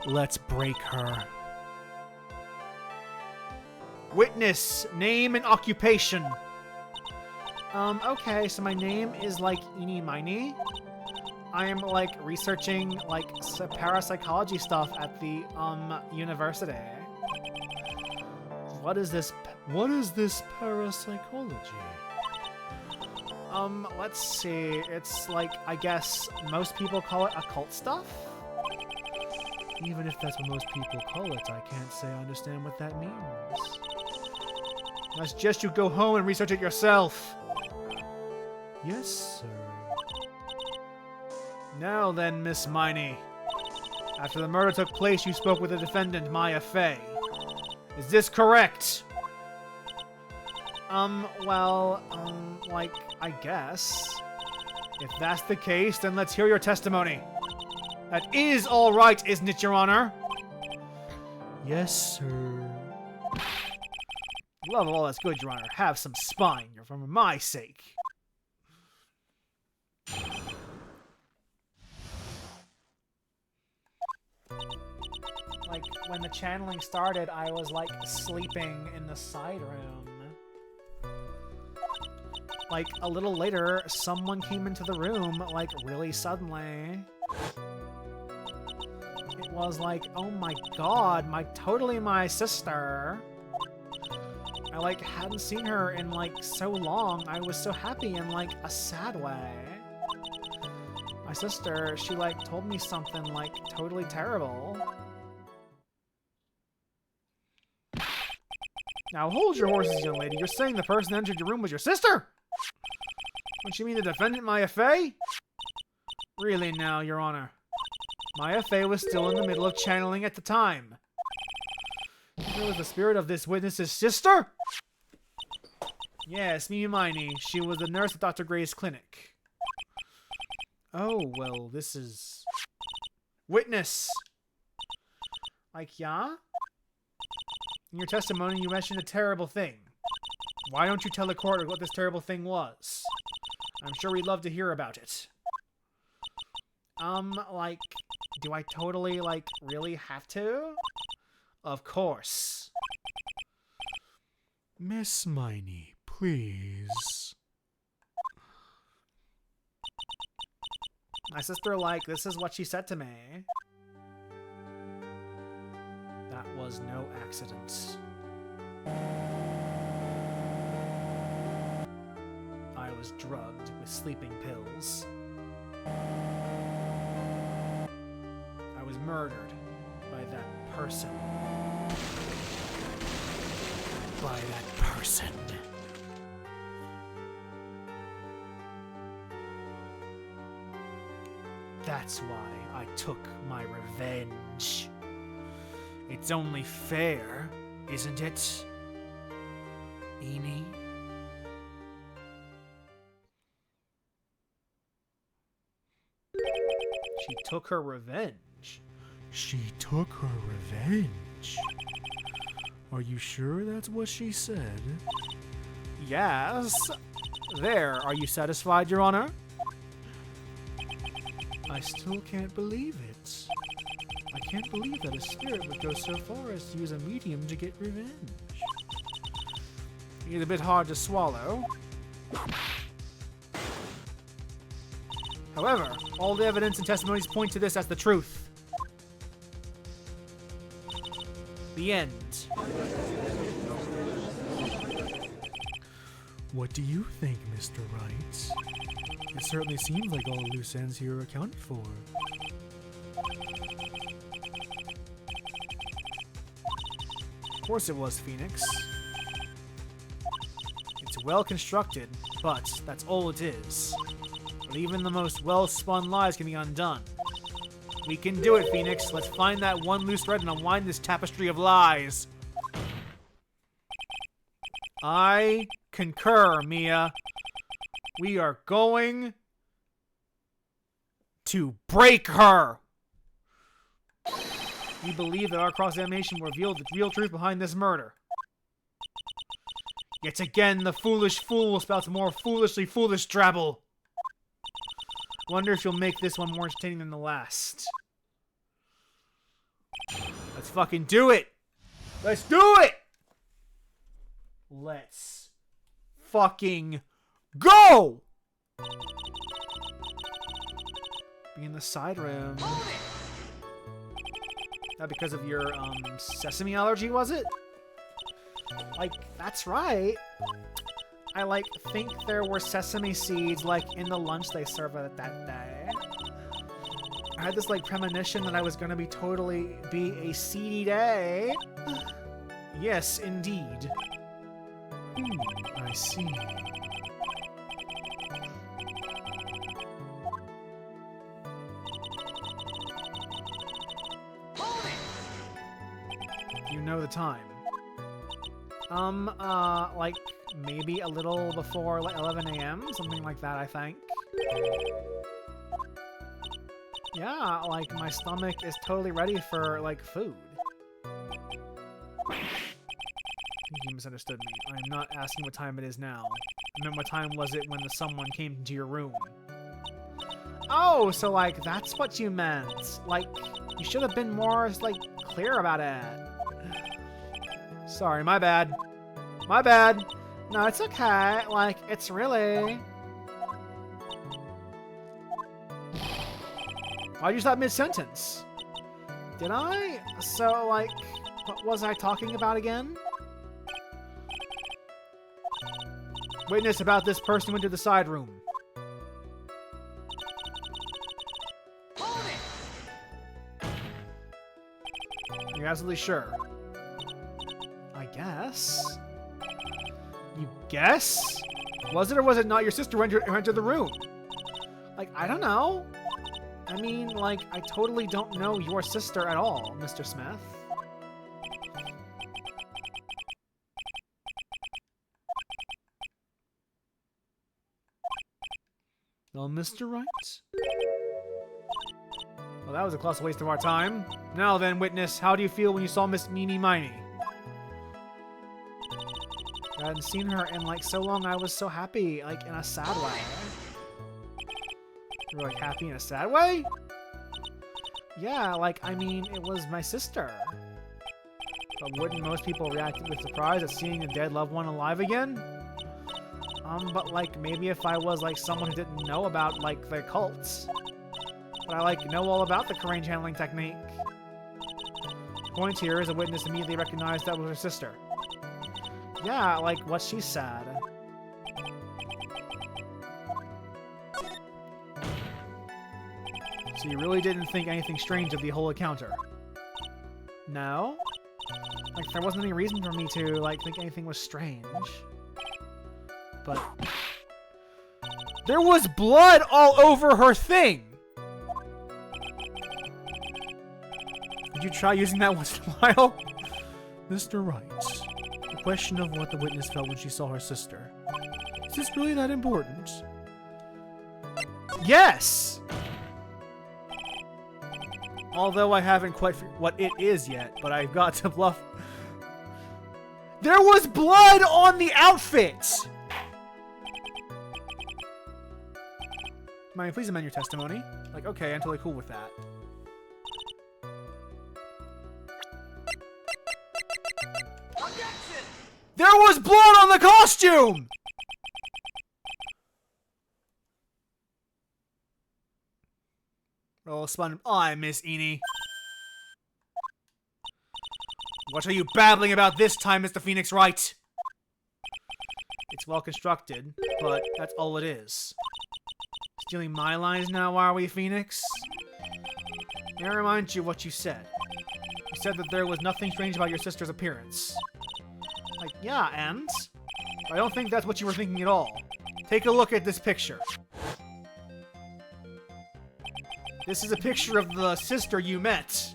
Let's break her. Witness, name and occupation. Okay, so my name is, like, Eenie Miney. I am, like, researching, like, parapsychology stuff at the, university. What is this parapsychology? Let's see. It's, like, I guess most people call it occult stuff? Even if that's what most people call it, I can't say I understand what that means. I suggest you go home and research it yourself. Yes, sir. Now then, Miss Miney. After the murder took place, you spoke with the defendant, Maya Fey. Is this correct? Like, I guess. If that's the case, then let's hear your testimony. That is all right, isn't it, Your Honor? Yes, sir. Love all that's good, Your Honor. Have some spine, for my sake. Like, when the channeling started, I was, like, sleeping in the side room. Like, a little later, someone came into the room, like, really suddenly. It was like, oh my god, totally my sister. I, like, hadn't seen her in, like, so long. I was so happy in, like, a sad way. My sister, she, like, told me something, like, totally terrible. Now hold your horses, young lady. You're saying the person that entered your room was your sister? Don't you mean the defendant, Maya Fey? Really now, Your Honor. Maya Fey was still in the middle of channeling at the time. It was the spirit of this witness's sister? Yes, Mimi Miney. She was the nurse at Dr. Gray's clinic. Oh, well, this is... Witness! Like, yeah? In your testimony, you mentioned a terrible thing. Why don't you tell the court what this terrible thing was? I'm sure we'd love to hear about it. Like, do I totally, like, really have to? Of course. Miss Miney, please. My sister, like, this is what she said to me. That was no accident. I was drugged with sleeping pills. I was murdered by that person. By that person. That's why I took my revenge. It's only fair, isn't it, Eenie? She took her revenge. She took her revenge? Are you sure that's what she said? Yes. There, are you satisfied, Your Honor? I still can't believe it. I can't believe that a spirit would go so far as to use a medium to get revenge. It's a bit hard to swallow. However, all the evidence and testimonies point to this as the truth. The end. What do you think, Mr. Wright? It certainly seems like all loose ends here are accounted for. Of course it was, Phoenix. It's well constructed, but that's all it is. But even the most well-spun lies can be undone. We can do it, Phoenix. Let's find that one loose thread and unwind this tapestry of lies. I concur, Mia. We are going to break her. We believe that our cross-examination will reveal the real truth behind this murder. Yet again, the foolish fool spouts more foolishly foolish drabble. Wonder if you'll make this one more entertaining than the last. Let's fucking do it. Let's do it. Let's fucking go. Be in the side room. Not because of your sesame allergy, was it? Like, that's right. I like think there were sesame seeds like in the lunch they served that day. I had this like premonition that I was gonna be a seedy day. Yes, indeed. I see. You know the time. Like maybe a little before like 11 a.m., something like that, I think. Yeah, like my stomach is totally ready for like food. You misunderstood me. I am not asking what time it is now. I meant what time was it when someone came into your room. Oh, so like that's what you meant. Like you should have been more like clear about it. Sorry, my bad. My bad. No, it's okay. Like, it's really... Why'd you stop mid-sentence? Did I? So, like, what was I talking about again? Witness about this person went to the side room. You're absolutely sure? I guess. You guess? Was it or was it not your sister who entered the room? Like, I don't know. I mean, like, I totally don't know your sister at all, Mr. Smith. Well, Mr. Wright? Well, that was a close waste of our time. Now then, witness, how do you feel when you saw Miss Meanie Miney? I hadn't seen her in, like, so long. I was so happy, like, in a sad way. You were, like, happy in a sad way? Yeah, like, I mean, it was my sister. But wouldn't most people react with surprise at seeing a dead loved one alive again? But, like, maybe if I was, like, someone who didn't know about, like, the cults. But I, like, know all about the range handling technique. The point here is a witness immediately recognized that was her sister. Yeah, like, what she said. So you really didn't think anything strange of the whole encounter? No? Like, there wasn't any reason for me to, like, think anything was strange. But... there was blood all over her thing! Would you try using that once in a while? Mr. Wright, the question of what the witness felt when she saw her sister. Is this really that important? Yes! Although I haven't quite figured what it is yet, but I've got to bluff. There was blood on the outfit! Mind, please amend your testimony. Like, okay, I'm totally cool with that. There was blood on the costume! Roll spun. I Miss Eni. What are you babbling about this time, Mr. Phoenix Wright? It's well constructed, but that's all it is. Stealing my lines now, are we, Phoenix? May I remind you what you said? You said that there was nothing strange about your sister's appearance. Like, yeah, and? I don't think that's what you were thinking at all. Take a look at this picture. This is a picture of the sister you met.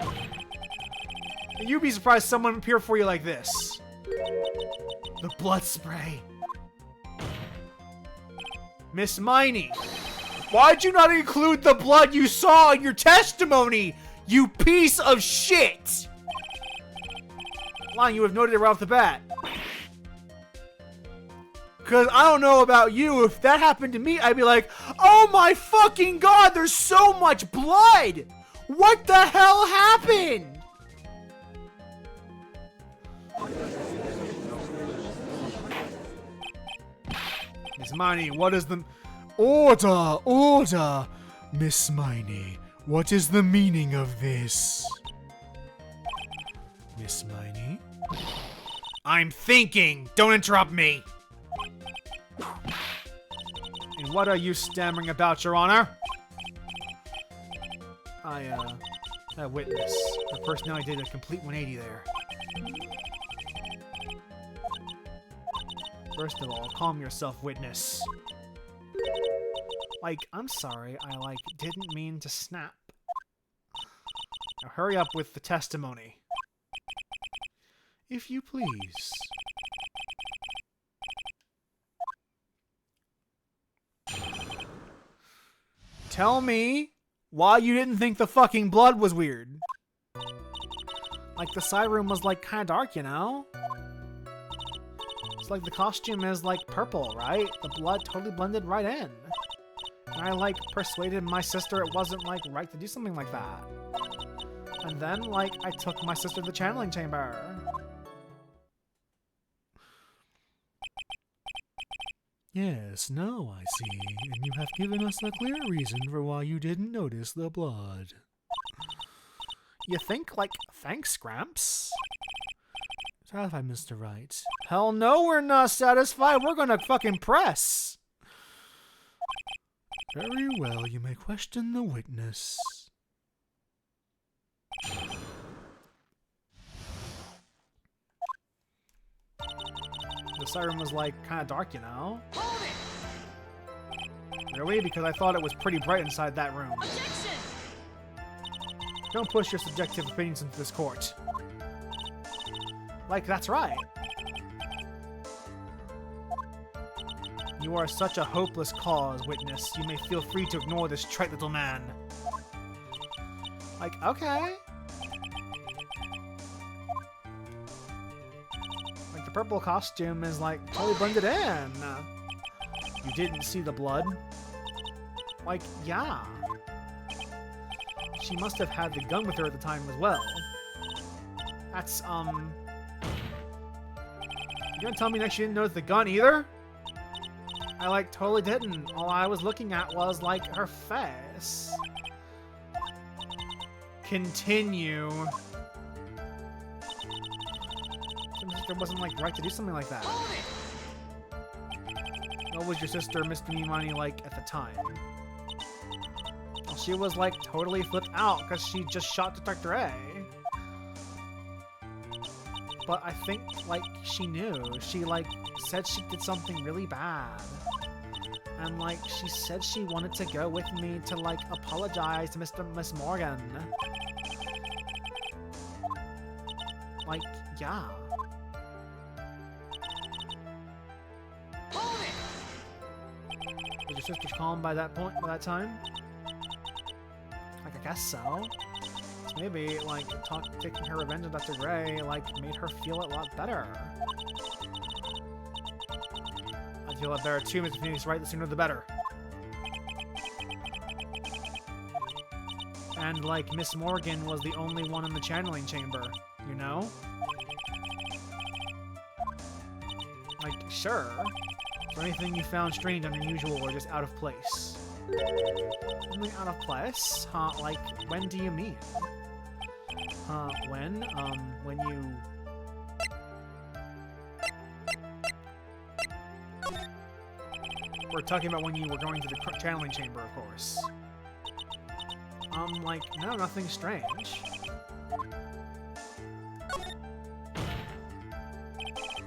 And you'd be surprised someone would appear for you like this. The blood spray. Miss Miney, why'd you not include the blood you saw in your testimony, you piece of shit? Line, you would have noted it right off the bat. Because I don't know about you, if that happened to me, I'd be like, oh my fucking god, there's so much blood! What the hell happened? Miss Miney, what is the... Order! Order! Miss Miney, what is the meaning of this? Miss Miney? I'm thinking! Don't interrupt me! And what are you stammering about, Your Honor? A witness. The personality did a complete 180 there. First of all, calm yourself, witness. Like, I'm sorry, I, didn't mean to snap. Now hurry up with the testimony. If you please. Tell me why you didn't think the fucking blood was weird. Like, the side room was, kinda dark, you know? It's like the costume is, purple, right? The blood totally blended right in. And I, persuaded my sister it wasn't, right to do something like that. And then, I took my sister to the channeling chamber. Yes, now I see. And you have given us a clear reason for why you didn't notice the blood. You think, thanks, Gramps? Satisfied, Mr. Wright? Hell no, we're not satisfied. We're gonna fucking press. Very well, you may question the witness. The siren was kind of dark, you know? Hold it! Really? Because I thought it was pretty bright inside that room. Objection! Don't push your subjective opinions into this court. That's right. You are such a hopeless cause, witness. You may feel free to ignore this trite little man. Okay. The purple costume is, totally blended in. You didn't see the blood? Yeah. She must have had the gun with her at the time as well. That's, You gonna tell me next you didn't notice the gun either? I, totally didn't. All I was looking at was, her face. Continue. It wasn't, right to do something like that. What was your sister, Miss Miney, at the time? Well, she was, totally flipped out because she just shot Detector A. But I think, she knew. She, said she did something really bad. And, she said she wanted to go with me to, apologize to Miss Morgan. Yeah. Was your sister calm by that point, by that time? I guess so. Maybe, taking her revenge on Dr. Gray, made her feel a lot better. I feel that there are two Mr. Phoenix, right? The sooner the better. And, Miss Morgan was the only one in the channeling chamber, you know? Sure. Is there anything you found strange, unusual, or just out of place? Something out of place? Huh, when do you mean? When you... We're talking about when you were going to the channeling chamber, of course. No, nothing strange.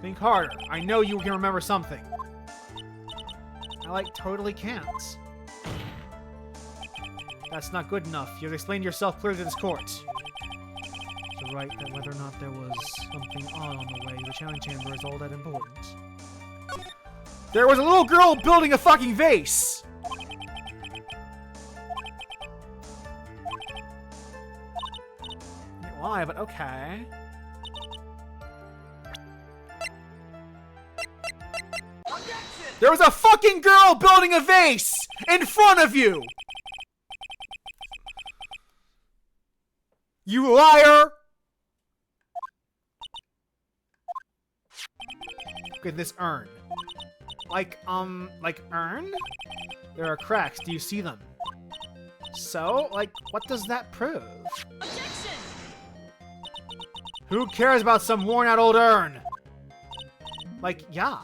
Think harder. I know you can remember something. I, totally can't. That's not good enough. You've explained yourself clearly to this court. So right that whether or not there was something odd on the way to the channeling chamber is all that important. There was a little girl building a fucking vase! Why? But okay. There was a fucking girl building a vase in front of you! You liar! Look at this urn. Like urn? There are cracks. Do you see them? So, like, what does that prove? Objection! Who cares about some worn-out old urn? Like, yeah.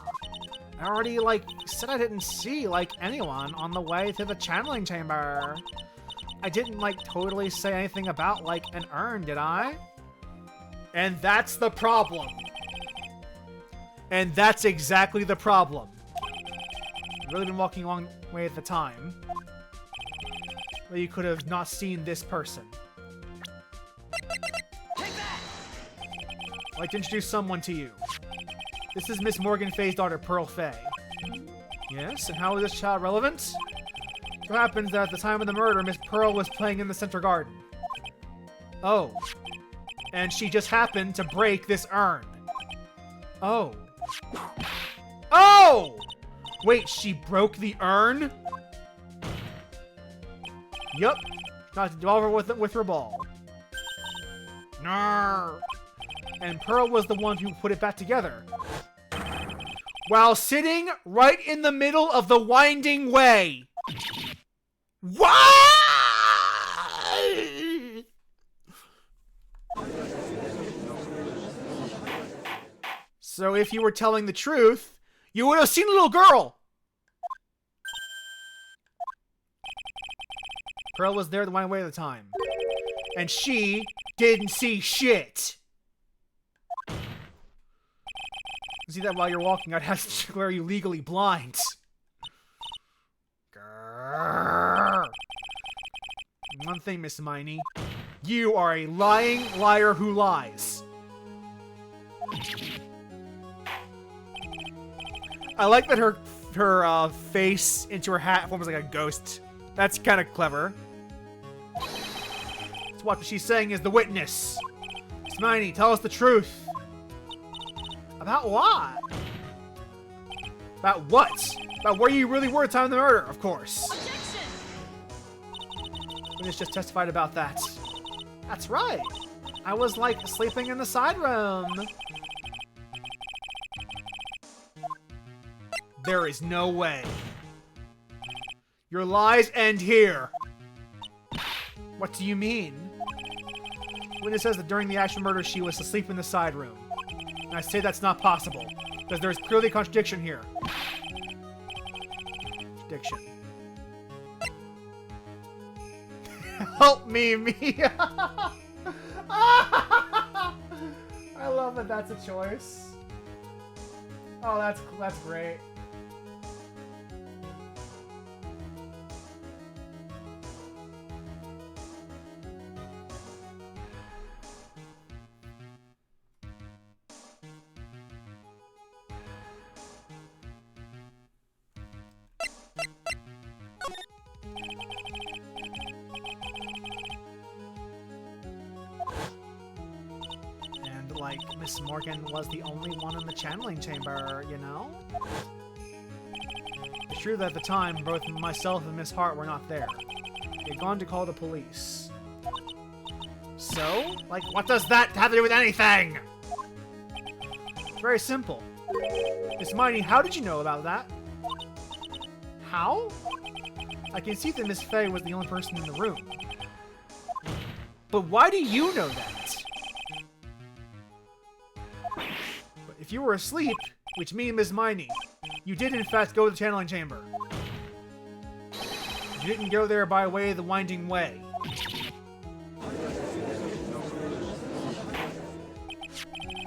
I already, like, said I didn't see, like, anyone on the way to the channeling chamber. I didn't, like, totally say anything about, like, an urn, did I? And that's the problem. And that's exactly the problem. I've really been walking a long way at the time. Well, you could have not seen this person. Take that! I'd like to introduce someone to you. This is Miss Morgan Fay's daughter, Pearl Fay. Yes, and how is this child relevant? It happens that at the time of the murder, Miss Pearl was playing in the center garden. Oh. And she just happened to break this urn. Oh. Oh! Wait, she broke the urn? Yup. Knocked it over with her ball. Nar. And Pearl was the one who put it back together. While sitting right in the middle of the winding way. What? So if you were telling the truth, you would have seen a little girl. Pearl was there the winding way at the time. And she didn't see shit. See that while you're walking, I'd have to declare you legally blind. Grrr. One thing, Miss Miney. You are a lying liar who lies. I like that her face into her hat forms like a ghost. That's kind of clever. So what she's saying is the witness. Miss Miney, tell us the truth. About what? About what? About where you really were at the time of the murder, of course. Objection! Witness just testified about that. That's right. I was, like, sleeping in the side room. There is no way. Your lies end here. What do you mean? Witness says that during the actual murder, she was asleep in the side room. And I say that's not possible, because there's clearly a contradiction here. Contradiction. Help me, Mia! I love that that's a choice. Oh, that's great. Like, Miss Morgan was the only one in the channeling chamber, you know? It's true that at the time, both myself and Miss Hart were not there. They'd gone to call the police. So? Like, what does that have to do with anything? It's very simple. Miss Miney, how did you know about that? How? I can see that Miss Fay was the only person in the room. But why do you know that? If you were asleep, which means Miss Miney, you did in fact go to the channeling chamber. You didn't go there by way of the winding way.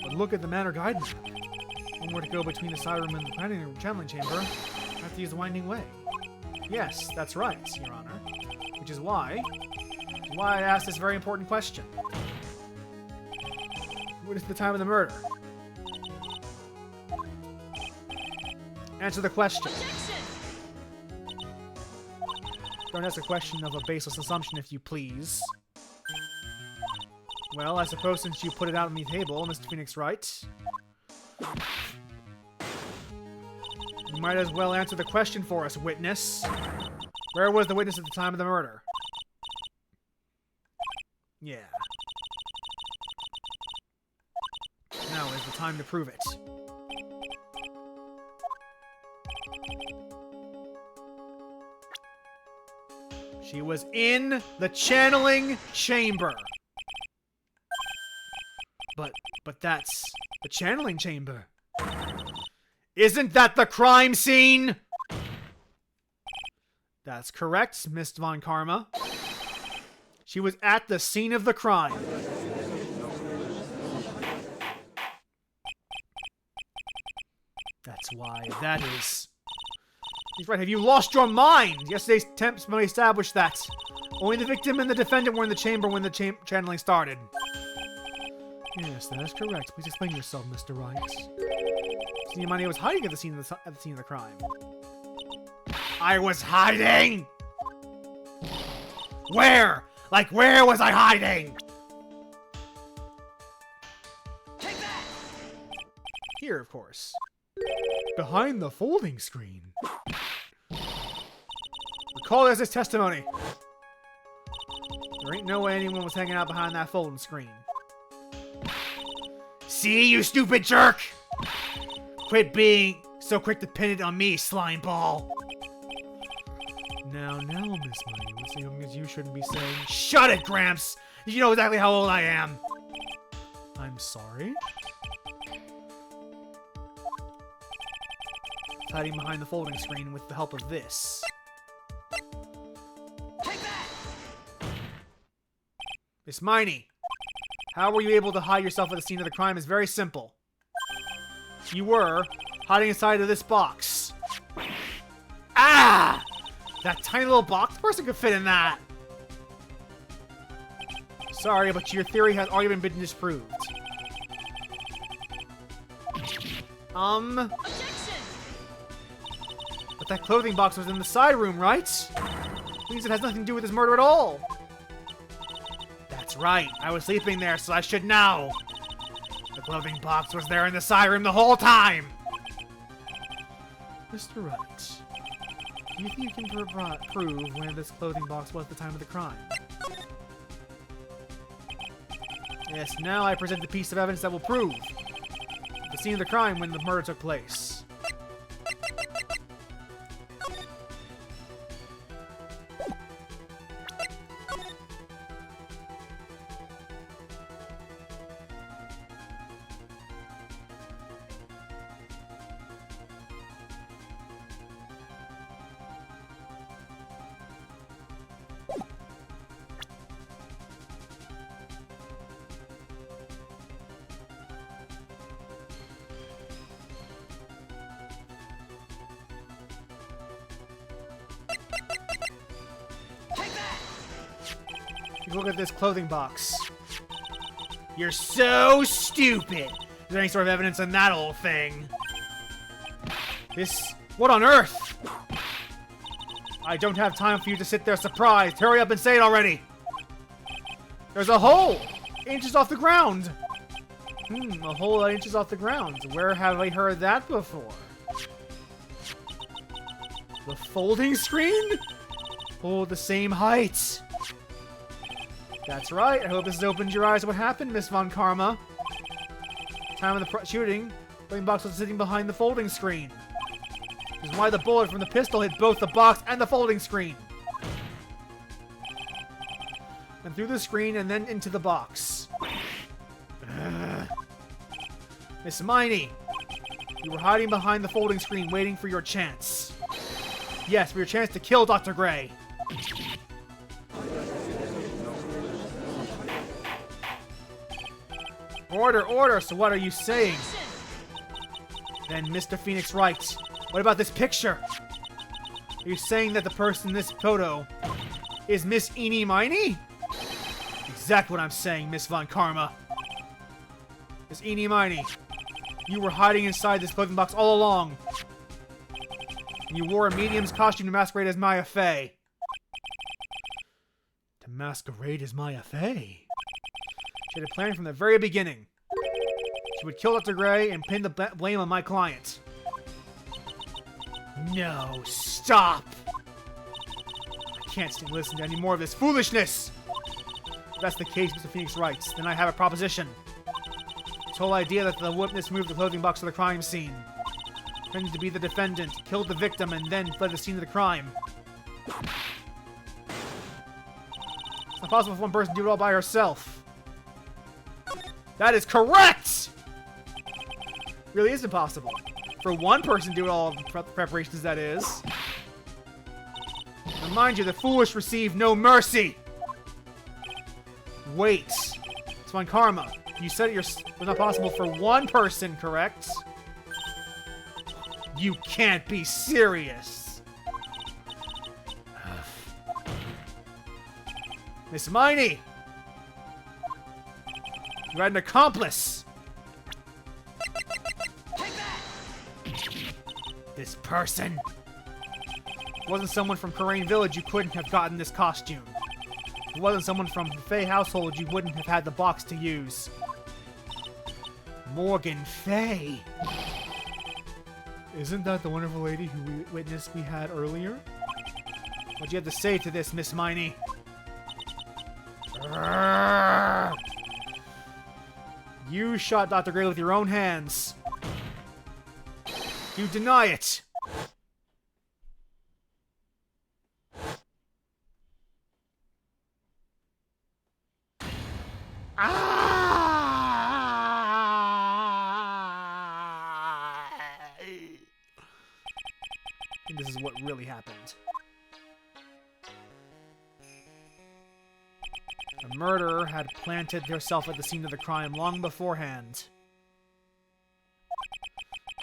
But look at the Manor Guide map. One were to go between the side room and the channeling chamber, you have to use the winding way. Yes, that's right, Your Honor. Which is why I asked this very important question. What is the time of the murder? Answer the question. Objection! Don't ask a question of a baseless assumption, if you please. Well, I suppose since you put it out on the table, Mr. Phoenix Wright, you might as well answer the question for us, witness. Where was the witness at the time of the murder? Yeah. Now is the time to prove it. She was in the channeling chamber. But that's the channeling chamber. Isn't that the crime scene? That's correct, Miss Von Karma. She was at the scene of the crime. That's why that is. He's right. Have you lost your mind? Yesterday's testimony established that. Only the victim and the defendant were in the chamber when the channeling started. Yes, that is correct. Please explain yourself, Mr. Wright. Senior Money was hiding at the scene of the crime. I was hiding? Where? Like, where was I hiding? Take that! Here, of course. Behind the folding screen. Recall as his testimony. There ain't no way anyone was hanging out behind that folding screen. See, you stupid jerk! Quit being so quick to pin it on me, slime ball. Now, Miss Money, what's the youngest you shouldn't be saying? Shut it, Gramps! You know exactly how old I am. I'm sorry? Hiding behind the folding screen with the help of this. Take that! Miss Miney, how were you able to hide yourself at the scene of the crime is very simple. You were hiding inside of this box. Ah! That tiny little box person could fit in that. Sorry, but your theory has already been disproved. Objection! But that clothing box was in the side room, right? Means it has nothing to do with this murder at all. That's right. I was sleeping there, so I should know. The clothing box was there in the side room the whole time. Mr. Wright, do you think you can prove where this clothing box was at the time of the crime? Yes, now I present the piece of evidence that will prove the scene of the crime when the murder took place. Look at this clothing box. You're so stupid. Is there any sort of evidence on that old thing? This... What on earth? I don't have time for you to sit there surprised. Hurry up and say it already. There's a hole! Inches off the ground. A hole inches off the ground. Where have I heard that before? The folding screen? Oh, the same height. That's right. I hope this has opened your eyes to what happened, Miss Von Karma. Time of the shooting, the clothing box was sitting behind the folding screen. This is why the bullet from the pistol hit both the box and the folding screen. And through the screen and then into the box. Miss Miney, you were hiding behind the folding screen waiting for your chance. Yes, for your chance to kill Dr. Gray. Order, order! So what are you saying? Then, Mr. Phoenix Wright, what about this picture? Are you saying that the person in this photo is Miss Eenie Miney? Exactly what I'm saying, Miss Von Karma. Miss Eenie Miney, you were hiding inside this clothing box all along. And you wore a medium's costume to masquerade as Maya Fey. To masquerade as Maya Fey? She had a plan from the very beginning. She would kill Dr. Gray and pin the blame on my client. No, stop! I can't stand listening to any more of this foolishness! If that's the case, Mr. Phoenix Wright, then I have a proposition. This whole idea that the witness moved the clothing box to the crime scene, pretended to be the defendant, killed the victim, and then fled the scene of the crime. not possible for one person to do it all by herself. That is correct! Really is impossible. For one person to do all the preparations, that is. Remind you, the foolish receive no mercy! Wait. It's on karma. You said it was not possible for one person, correct? You can't be serious! Miss Miney! You had an accomplice! Take that! This person! If it wasn't someone from Karain Village, you couldn't have gotten this costume. If it wasn't someone from the Fey household, you wouldn't have had the box to use. Morgan Fey! Isn't that the wonderful lady who we had earlier? What do you have to say to this, Miss Miney? You shot Dr. Gray with your own hands. You deny it! I think this is what really happened. The murderer had planted herself at the scene of the crime long beforehand.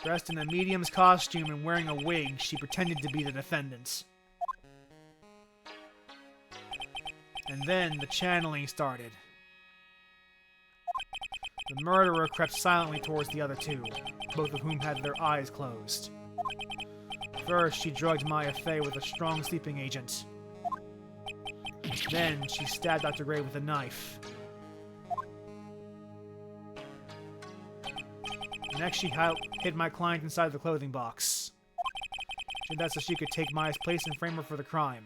Dressed in a medium's costume and wearing a wig, she pretended to be the defendant. And then the channeling started. The murderer crept silently towards the other two, both of whom had their eyes closed. First, she drugged Maya Fey with a strong sleeping agent. Then, she stabbed Dr. Gray with a knife. Next, she hid my client inside the clothing box. She did that so she could take Maya's place and frame her for the crime.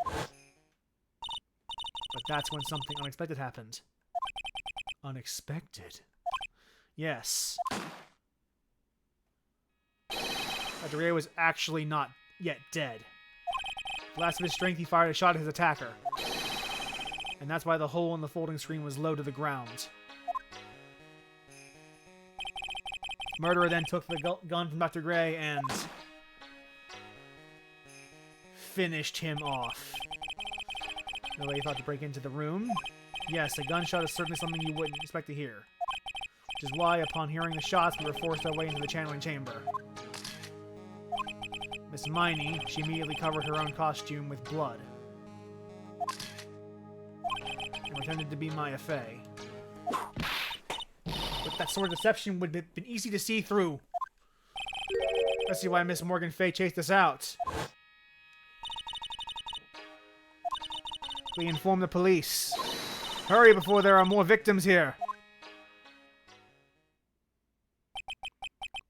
But that's when something unexpected happened. Unexpected? Yes. Dr. Gray was actually not yet dead. With the last of his strength, he fired a shot at his attacker. And that's why the hole in the folding screen was low to the ground. Murderer then took the gun from Dr. Gray and finished him off. Nobody thought to break into the room. Yes, a gunshot is certainly something you wouldn't expect to hear. Which is why, upon hearing the shots, we were forced our way into the channeling chamber. Miss Miney, she immediately covered her own costume with blood. And pretended to be Maya Fey. But that sort of deception would have been easy to see through. Let's see why Miss Morgan Fey chased us out. We inform the police. Hurry before there are more victims here.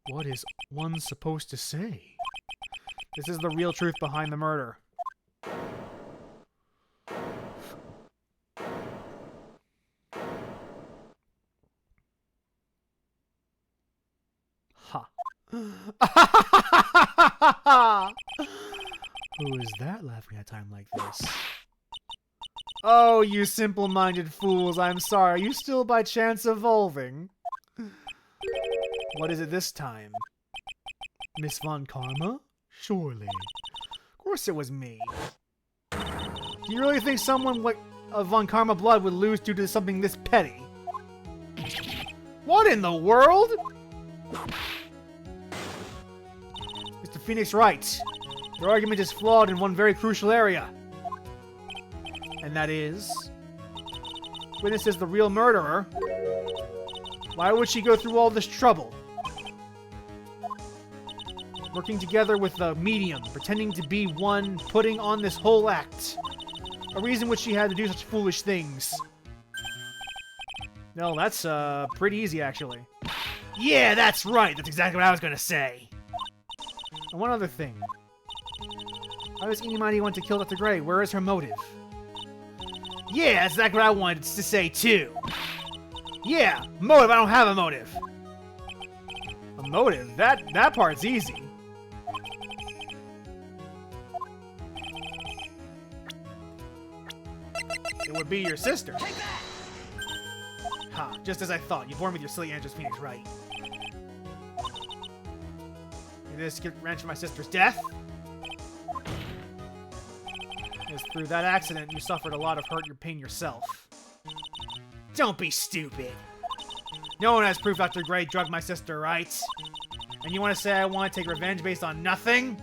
What is one supposed to say? This is the real truth behind the murder. Ha. Who is that laughing at a time like this? Oh, you simple-minded fools, I'm sorry. Are you still by chance evolving? What is it this time? Miss Von Karma? Surely. Of course it was me. Do you really think someone like Von Karma blood would lose due to something this petty? What in the world? Mr. Phoenix Wright, your argument is flawed in one very crucial area. And that is... Witness is the real murderer. Why would she go through all this trouble? Working together with the medium, pretending to be one, putting on this whole act. A reason which she had to do such foolish things. No, that's, pretty easy, actually. Yeah, that's right! That's exactly what I was gonna say! And one other thing. Why does Inimani want to kill Dr. Gray? Where is her motive? Yeah, that's exactly what I wanted to say, too! Yeah, motive, I don't have a motive! A motive? That part's easy. It would be your sister. Take that! Ha, just as I thought. You born with your silly answers, Phoenix Wright. You just get wrenched from my sister's death? It's through that accident you suffered a lot of hurt and pain yourself. Don't be stupid. No one has proof Dr. Gray drugged my sister, right? And you want to say I want to take revenge based on nothing?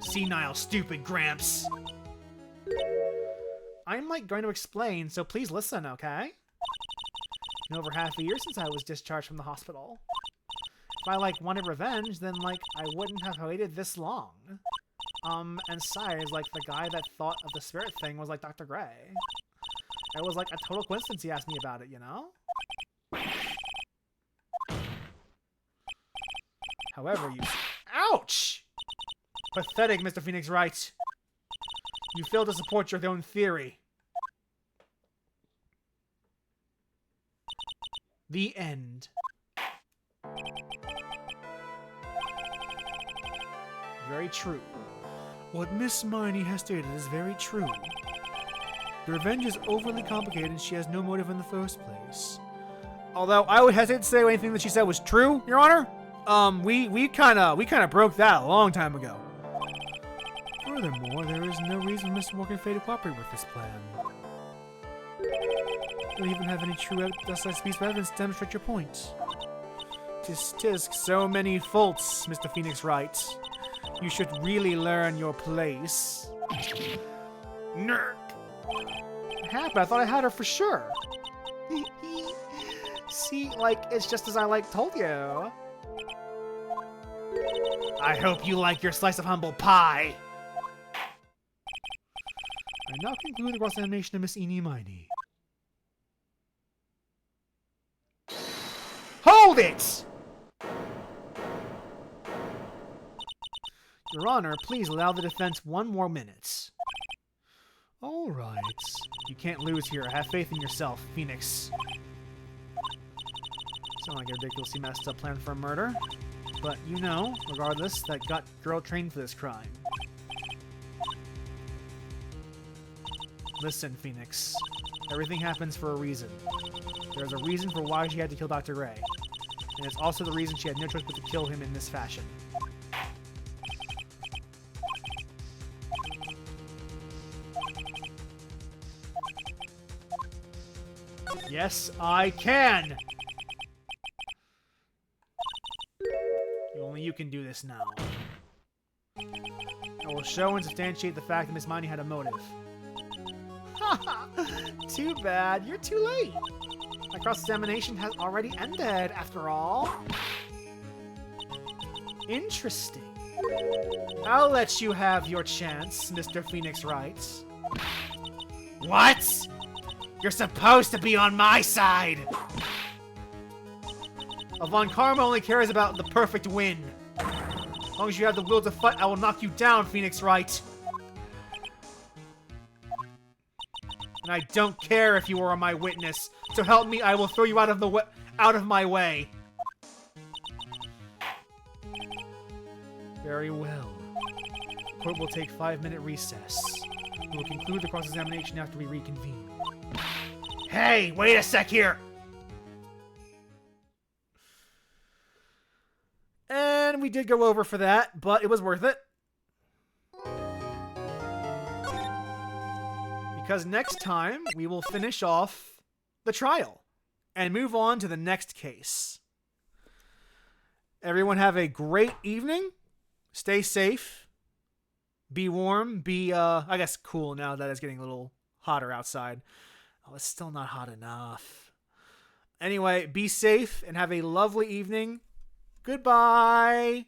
Senile, stupid Gramps. I'm, like, going to explain, so please listen, okay? It's been over half a year since I was discharged from the hospital. If I, like, wanted revenge, then, like, I wouldn't have waited this long. And besides, like, the guy that thought of the spirit thing was, like, Dr. Gray. It was, like, a total coincidence he asked me about it, you know? However, you... Ouch! Pathetic, Mr. Phoenix Wright. You failed to support your own theory. The end. Very true. What Miss Miney has stated is very true. The revenge is overly complicated and she has no motive in the first place. Although I would hesitate to say anything that she said was true, Your Honor. We kind of broke that a long time ago. Furthermore, there is no reason Mr. Morgan failed to cooperate with this plan. You don't even have any true piece of evidence to demonstrate your point. Tisk, so many faults, Mr. Phoenix Wright. You should really learn your place. Nerd. What happened? I thought I had her for sure. See, like, it's just as I, like, told you. I hope you like your slice of humble pie. I now conclude the cross-examination of Miss Eenie Miney. Hold it! Your Honor, please allow the defense 1 more minute. All right. You can't lose here. Have faith in yourself, Phoenix. Sound like a ridiculously messed up plan for a murder. But you know, regardless, that got girl trained for this crime. Listen, Phoenix. Everything happens for a reason. There's a reason for why she had to kill Dr. Gray. And it's also the reason she had no choice but to kill him in this fashion. Yes, I can! Only you can do this now. I will show and substantiate the fact that Miss Miney had a motive. Haha! Too bad. You're too late. My cross-examination has already ended, after all. Interesting. I'll let you have your chance, Mr. Phoenix Wright. What? You're supposed to be on my side! Von Karma only cares about the perfect win. As long as you have the will to fight, I will knock you down, Phoenix Wright. And I don't care if you are my witness. So help me, I will throw you out of my way. Very well. The court will take 5-minute recess. We will conclude the cross-examination after we reconvene. Hey, wait a sec here! And we did go over for that, but it was worth it. Because next time, we will finish off the trial and move on to the next case. Everyone have a great evening. Stay safe. Be warm. Be, I guess, cool now that it's getting a little hotter outside. Oh, it's still not hot enough. Anyway, be safe and have a lovely evening. Goodbye.